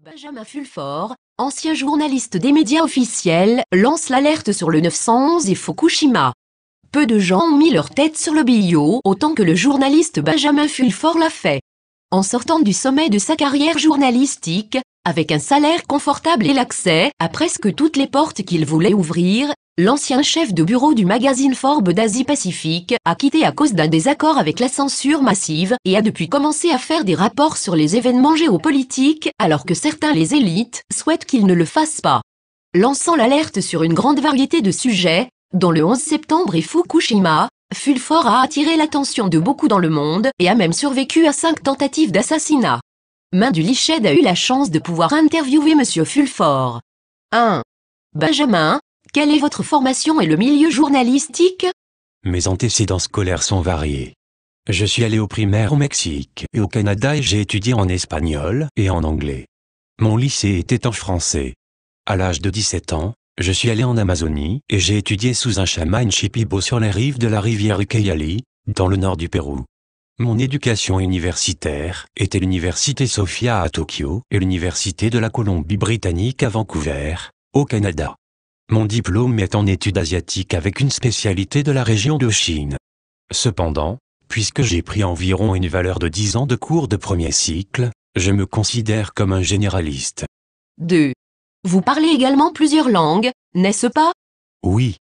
Benjamin Fulford, ancien journaliste des médias officiels, lance l'alerte sur le 911 et Fukushima. Peu de gens ont mis leur tête sur le billot autant que le journaliste Benjamin Fulford l'a fait. En sortant du sommet de sa carrière journalistique, avec un salaire confortable et l'accès à presque toutes les portes qu'il voulait ouvrir, l'ancien chef de bureau du magazine Forbes d'Asie-Pacifique a quitté à cause d'un désaccord avec la censure massive et a depuis commencé à faire des rapports sur les événements géopolitiques alors que certains les élites souhaitent qu'il ne le fasse pas. Lançant l'alerte sur une grande variété de sujets, dont le 11 septembre et Fukushima, Fulford a attiré l'attention de beaucoup dans le monde et a même survécu à 5 tentatives d'assassinat. Main du Liched a eu la chance de pouvoir interviewer Monsieur Fulford. 1. Benjamin, quelle est votre formation et le milieu journalistique? Mes antécédents scolaires sont variés. Je suis allé au primaire au Mexique et au Canada et j'ai étudié en espagnol et en anglais. Mon lycée était en français. À l'âge de 17 ans, je suis allé en Amazonie et j'ai étudié sous un chaman Shipibo sur les rives de la rivière Ucayali, dans le nord du Pérou. Mon éducation universitaire était l'université Sophia à Tokyo et l'université de la Colombie-Britannique à Vancouver, au Canada. Mon diplôme est en études asiatiques avec une spécialité de la région de Chine. Cependant, puisque j'ai pris environ une valeur de 10 ans de cours de premier cycle, je me considère comme un généraliste. 2. Vous parlez également plusieurs langues, n'est-ce pas? Oui.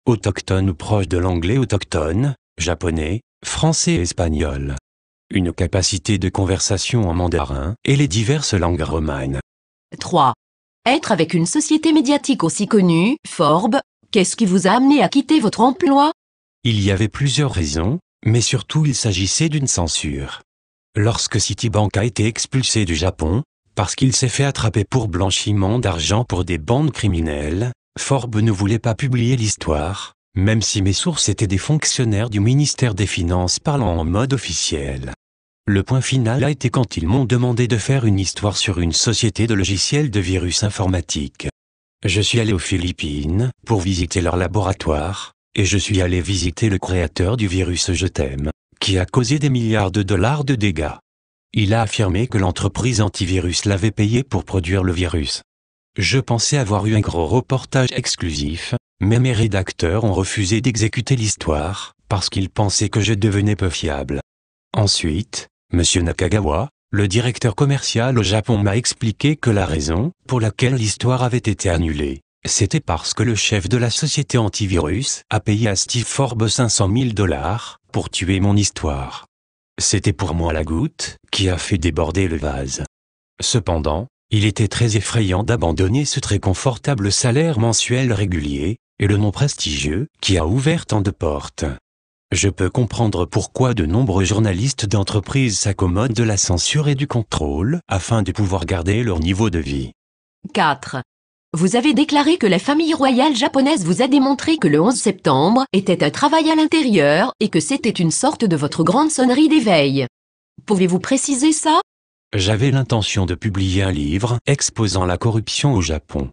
Autochtone ou proche de l'anglais autochtone, japonais, français et espagnol. Une capacité de conversation en mandarin et les diverses langues romanes. 3. Être avec une société médiatique aussi connue, Forbes, qu'est-ce qui vous a amené à quitter votre emploi? Il y avait plusieurs raisons, mais surtout il s'agissait d'une censure. Lorsque Citibank a été expulsé du Japon, parce qu'il s'est fait attraper pour blanchiment d'argent pour des bandes criminelles, Forbes ne voulait pas publier l'histoire, même si mes sources étaient des fonctionnaires du ministère des Finances parlant en mode officiel. Le point final a été quand ils m'ont demandé de faire une histoire sur une société de logiciels de virus informatiques. Je suis allé aux Philippines pour visiter leur laboratoire, et je suis allé visiter le créateur du virus Je t'aime, qui a causé des milliards de dollars de dégâts. Il a affirmé que l'entreprise antivirus l'avait payé pour produire le virus. Je pensais avoir eu un gros reportage exclusif, mais mes rédacteurs ont refusé d'exécuter l'histoire, parce qu'ils pensaient que je devenais peu fiable. Ensuite, M. Nakagawa, le directeur commercial au Japon m'a expliqué que la raison pour laquelle l'histoire avait été annulée, c'était parce que le chef de la société antivirus a payé à Steve Forbes 500 000 $ pour tuer mon histoire. C'était pour moi la goutte qui a fait déborder le vase. Cependant, il était très effrayant d'abandonner ce très confortable salaire mensuel régulier, et le nom prestigieux qui a ouvert tant de portes. Je peux comprendre pourquoi de nombreux journalistes d'entreprise s'accommodent de la censure et du contrôle afin de pouvoir garder leur niveau de vie. 4. Vous avez déclaré que la famille royale japonaise vous a démontré que le 11 septembre était un travail à l'intérieur et que c'était une sorte de votre grande sonnerie d'éveil. Pouvez-vous préciser ça? J'avais l'intention de publier un livre exposant la corruption au Japon.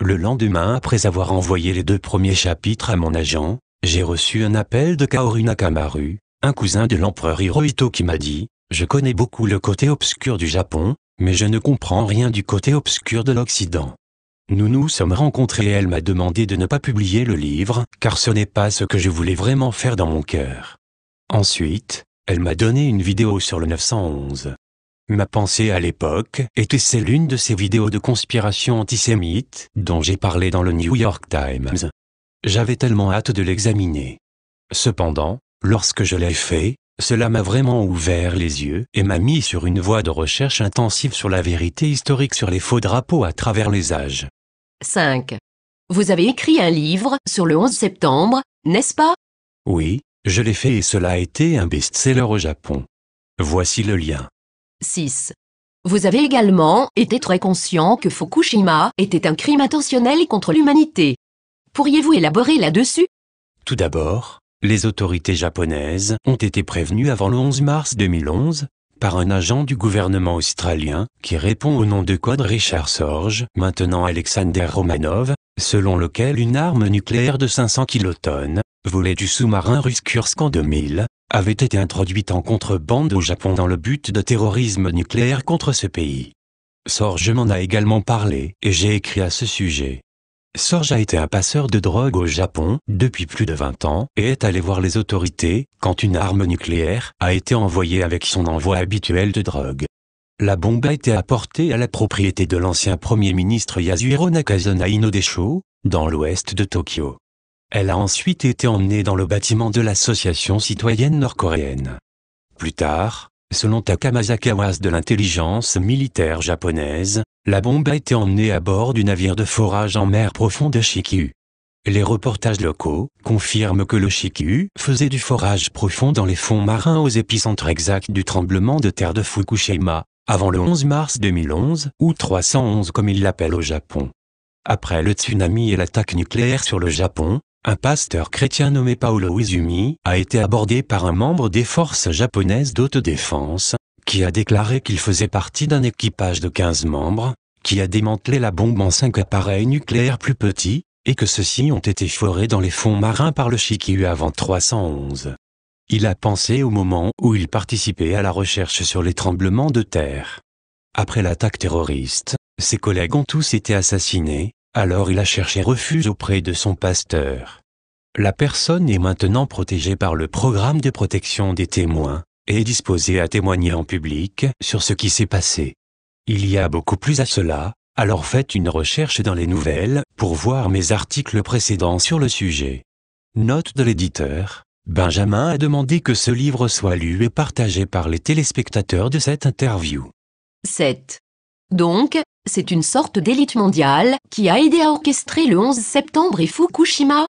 Le lendemain, après avoir envoyé les 2 premiers chapitres à mon agent, j'ai reçu un appel de Kaoru Nakamaru, un cousin de l'empereur Hirohito qui m'a dit « Je connais beaucoup le côté obscur du Japon, mais je ne comprends rien du côté obscur de l'Occident. » Nous nous sommes rencontrés et elle m'a demandé de ne pas publier le livre, car ce n'est pas ce que je voulais vraiment faire dans mon cœur. Ensuite, elle m'a donné une vidéo sur le 911. Ma pensée à l'époque était c'est l'une de ces vidéos de conspiration antisémite dont j'ai parlé dans le New York Times. J'avais tellement hâte de l'examiner. Cependant, lorsque je l'ai fait, cela m'a vraiment ouvert les yeux et m'a mis sur une voie de recherche intensive sur la vérité historique sur les faux drapeaux à travers les âges. 5. Vous avez écrit un livre sur le 11 septembre, n'est-ce pas? Oui, je l'ai fait et cela a été un best-seller au Japon. Voici le lien. 6. Vous avez également été très conscient que Fukushima était un crime intentionnel contre l'humanité. Pourriez-vous élaborer là-dessus? Tout d'abord, les autorités japonaises ont été prévenues avant le 11 mars 2011 par un agent du gouvernement australien qui répond au nom de code Richard Sorge, maintenant Alexander Romanov, selon lequel une arme nucléaire de 500 kilotonnes, volée du sous-marin russe Kursk en 2000, avait été introduite en contrebande au Japon dans le but de terrorisme nucléaire contre ce pays. Sorge m'en a également parlé et j'ai écrit à ce sujet. Sorge a été un passeur de drogue au Japon depuis plus de 20 ans et est allé voir les autorités quand une arme nucléaire a été envoyée avec son envoi habituel de drogue. La bombe a été apportée à la propriété de l'ancien Premier ministre Yasuhiro Nakazona Inodesho, dans l'ouest de Tokyo. Elle a ensuite été emmenée dans le bâtiment de l'association citoyenne nord-coréenne. Plus tard, selon Takamasa Kawase de l'intelligence militaire japonaise, la bombe a été emmenée à bord du navire de forage en mer profonde Shikyu. Les reportages locaux confirment que le Shikyu faisait du forage profond dans les fonds marins aux épicentres exacts du tremblement de terre de Fukushima, avant le 11 mars 2011, ou 311 comme il l'appelle au Japon. Après le tsunami et l'attaque nucléaire sur le Japon, un pasteur chrétien nommé Paolo Izumi a été abordé par un membre des forces japonaises d'autodéfense, qui a déclaré qu'il faisait partie d'un équipage de 15 membres, qui a démantelé la bombe en 5 appareils nucléaires plus petits, et que ceux-ci ont été forés dans les fonds marins par le Shikyu avant 311. Il a pensé au moment où il participait à la recherche sur les tremblements de terre. Après l'attaque terroriste, ses collègues ont tous été assassinés, alors il a cherché refuge auprès de son pasteur. La personne est maintenant protégée par le programme de protection des témoins, et est disposée à témoigner en public sur ce qui s'est passé. Il y a beaucoup plus à cela, alors faites une recherche dans les nouvelles pour voir mes articles précédents sur le sujet. Note de l'éditeur, Benjamin a demandé que ce livre soit lu et partagé par les téléspectateurs de cette interview. 7. Donc, c'est une sorte d'élite mondiale qui a aidé à orchestrer le 11 septembre et Fukushima.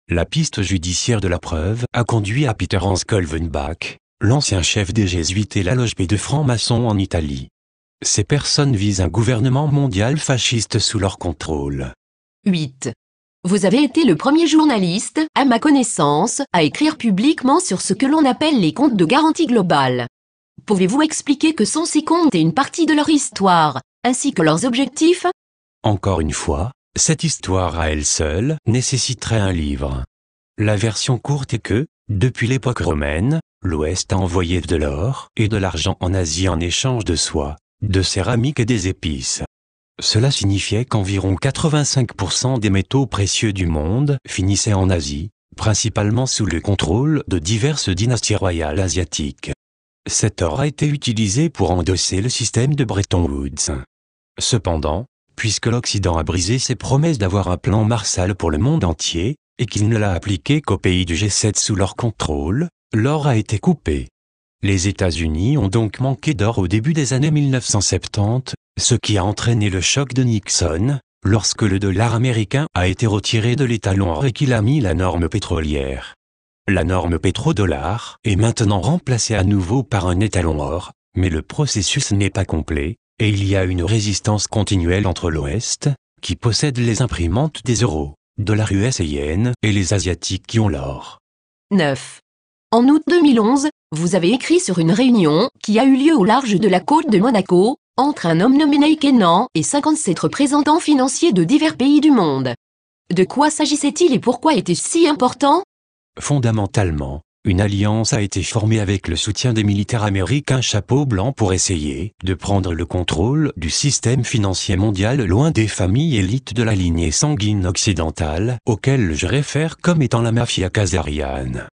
La piste judiciaire de la preuve a conduit à Peter Hans Kolvenbach, l'ancien chef des Jésuites et la loge P de francs-maçons en Italie. Ces personnes visent un gouvernement mondial fasciste sous leur contrôle. 8. Vous avez été le premier journaliste, à ma connaissance, à écrire publiquement sur ce que l'on appelle les comptes de garantie globale. Pouvez-vous expliquer que sont ces comptes et une partie de leur histoire, ainsi que leurs objectifs? Encore une fois, cette histoire à elle seule nécessiterait un livre. La version courte est que, depuis l'époque romaine, l'Ouest a envoyé de l'or et de l'argent en Asie en échange de soie, de céramique et des épices. Cela signifiait qu'environ 85% des métaux précieux du monde finissaient en Asie, principalement sous le contrôle de diverses dynasties royales asiatiques. Cet or a été utilisé pour endosser le système de Bretton Woods. Cependant, puisque l'Occident a brisé ses promesses d'avoir un plan Marshall pour le monde entier, et qu'il ne l'a appliqué qu'aux pays du G7 sous leur contrôle, l'or a été coupé. Les États-Unis ont donc manqué d'or au début des années 1970, ce qui a entraîné le choc de Nixon, lorsque le dollar américain a été retiré de l'étalon or et qu'il a mis la norme pétrolière. La norme pétrodollar est maintenant remplacée à nouveau par un étalon or, mais le processus n'est pas complet, et il y a une résistance continuelle entre l'Ouest, qui possède les imprimantes des euros, dollars US et yens, et les Asiatiques qui ont l'or. 9. En août 2011, vous avez écrit sur une réunion qui a eu lieu au large de la côte de Monaco, entre un homme nommé Ney Kennan et 57 représentants financiers de divers pays du monde. De quoi s'agissait-il et pourquoi était-ce si important? Fondamentalement, une alliance a été formée avec le soutien des militaires américains chapeau blanc pour essayer de prendre le contrôle du système financier mondial loin des familles élites de la lignée sanguine occidentale, auxquelles je réfère comme étant la mafia khazariane.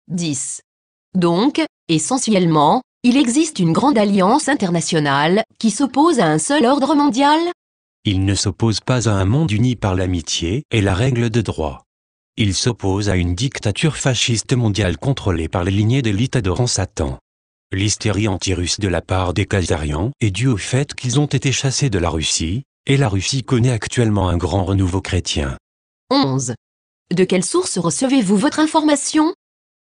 10. Donc, essentiellement, il existe une grande alliance internationale qui s'oppose à un seul ordre mondial? Il ne s'oppose pas à un monde uni par l'amitié et la règle de droit. Il s'oppose à une dictature fasciste mondiale contrôlée par les lignées d'élite adorant Satan. L'hystérie anti-russe de la part des Khazarians est due au fait qu'ils ont été chassés de la Russie, et la Russie connaît actuellement un grand renouveau chrétien. 11. De quelle source recevez-vous votre information?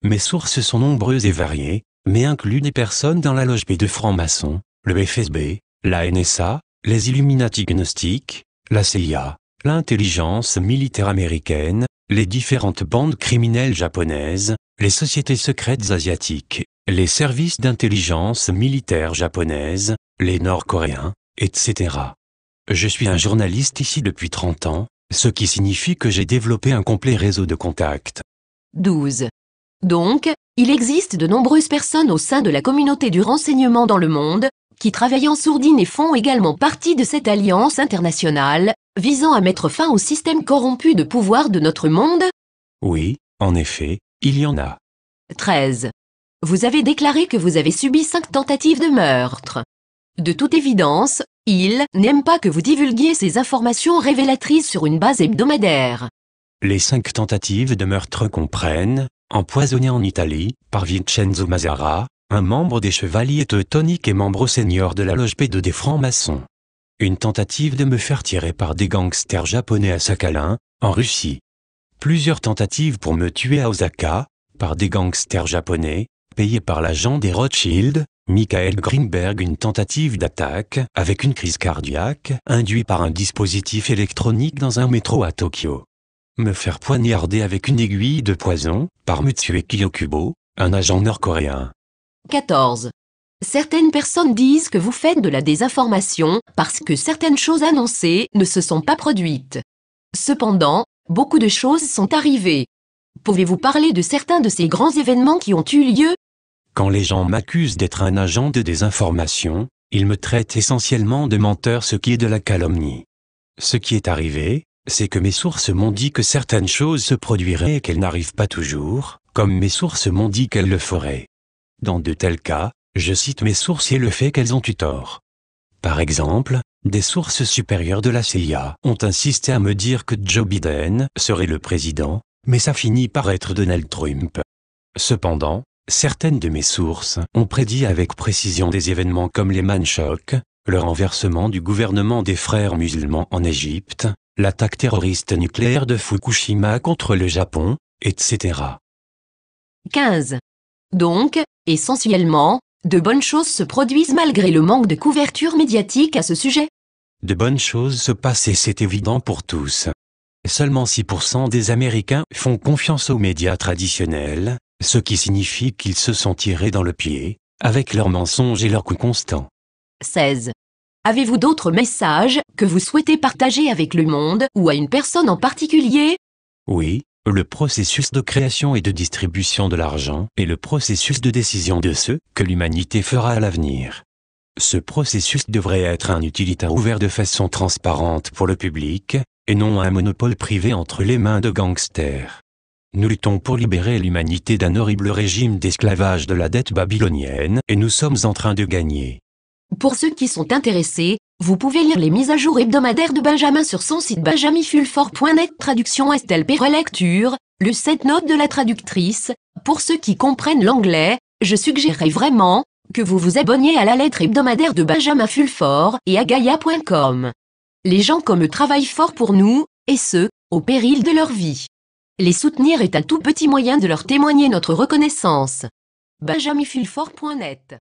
Mes sources sont nombreuses et variées, mais incluent des personnes dans la loge P de francs-maçons, le FSB, la NSA, les Illuminati gnostiques, la CIA, l'intelligence militaire américaine, les différentes bandes criminelles japonaises, les sociétés secrètes asiatiques, les services d'intelligence militaire japonaises, les Nord-Coréens, etc. Je suis un journaliste ici depuis 30 ans, ce qui signifie que j'ai développé un complet réseau de contacts. 12. Donc, il existe de nombreuses personnes au sein de la communauté du renseignement dans le monde, qui travaillent en sourdine et font également partie de cette alliance internationale, visant à mettre fin au système corrompu de pouvoir de notre monde? Oui, en effet, il y en a. 13. Vous avez déclaré que vous avez subi 5 tentatives de meurtre. De toute évidence, ils n'aiment pas que vous divulguiez ces informations révélatrices sur une base hebdomadaire. Les 5 tentatives de meurtre comprennent, empoisonné en Italie, par Vincenzo Mazzara, un membre des Chevaliers Teutoniques et membre senior de la loge P2 des francs-maçons. Une tentative de me faire tirer par des gangsters japonais à Sakhalin, en Russie. Plusieurs tentatives pour me tuer à Osaka, par des gangsters japonais, payés par l'agent des Rothschild, Michael Greenberg. Une tentative d'attaque, avec une crise cardiaque, induite par un dispositif électronique dans un métro à Tokyo. Me faire poignarder avec une aiguille de poison, par Mutsueki Okubo, un agent nord-coréen. 14. Certaines personnes disent que vous faites de la désinformation parce que certaines choses annoncées ne se sont pas produites. Cependant, beaucoup de choses sont arrivées. Pouvez-vous parler de certains de ces grands événements qui ont eu lieu? Quand les gens m'accusent d'être un agent de désinformation, ils me traitent essentiellement de menteur, ce qui est de la calomnie. Ce qui est arrivé, c'est que mes sources m'ont dit que certaines choses se produiraient et qu'elles n'arrivent pas toujours, comme mes sources m'ont dit qu'elles le feraient. Dans de tels cas, je cite mes sources et le fait qu'elles ont eu tort. Par exemple, des sources supérieures de la CIA ont insisté à me dire que Joe Biden serait le président, mais ça finit par être Donald Trump. Cependant, certaines de mes sources ont prédit avec précision des événements comme les Manchoks, le renversement du gouvernement des frères musulmans en Égypte, l'attaque terroriste nucléaire de Fukushima contre le Japon, etc. 15. Donc, essentiellement, de bonnes choses se produisent malgré le manque de couverture médiatique à ce sujet. De bonnes choses se passent et c'est évident pour tous. Seulement 6% des Américains font confiance aux médias traditionnels, ce qui signifie qu'ils se sont tirés dans le pied, avec leurs mensonges et leurs coups constants. 16. Avez-vous d'autres messages que vous souhaitez partager avec le monde ou à une personne en particulier? Oui, le processus de création et de distribution de l'argent est le processus de décision de ce que l'humanité fera à l'avenir. Ce processus devrait être un utilitaire ouvert de façon transparente pour le public, et non un monopole privé entre les mains de gangsters. Nous luttons pour libérer l'humanité d'un horrible régime d'esclavage de la dette babylonienne, et nous sommes en train de gagner. Pour ceux qui sont intéressés, vous pouvez lire les mises à jour hebdomadaires de Benjamin sur son site benjaminfulfort.net. Traduction Estelle P. Relecture, le set note de la traductrice. Pour ceux qui comprennent l'anglais, je suggérerais vraiment que vous vous abonniez à la lettre hebdomadaire de Benjamin Fulfort et à Gaia.com. Les gens comme eux travaillent fort pour nous, et ce, au péril de leur vie. Les soutenir est un tout petit moyen de leur témoigner notre reconnaissance. benjaminfulfort.net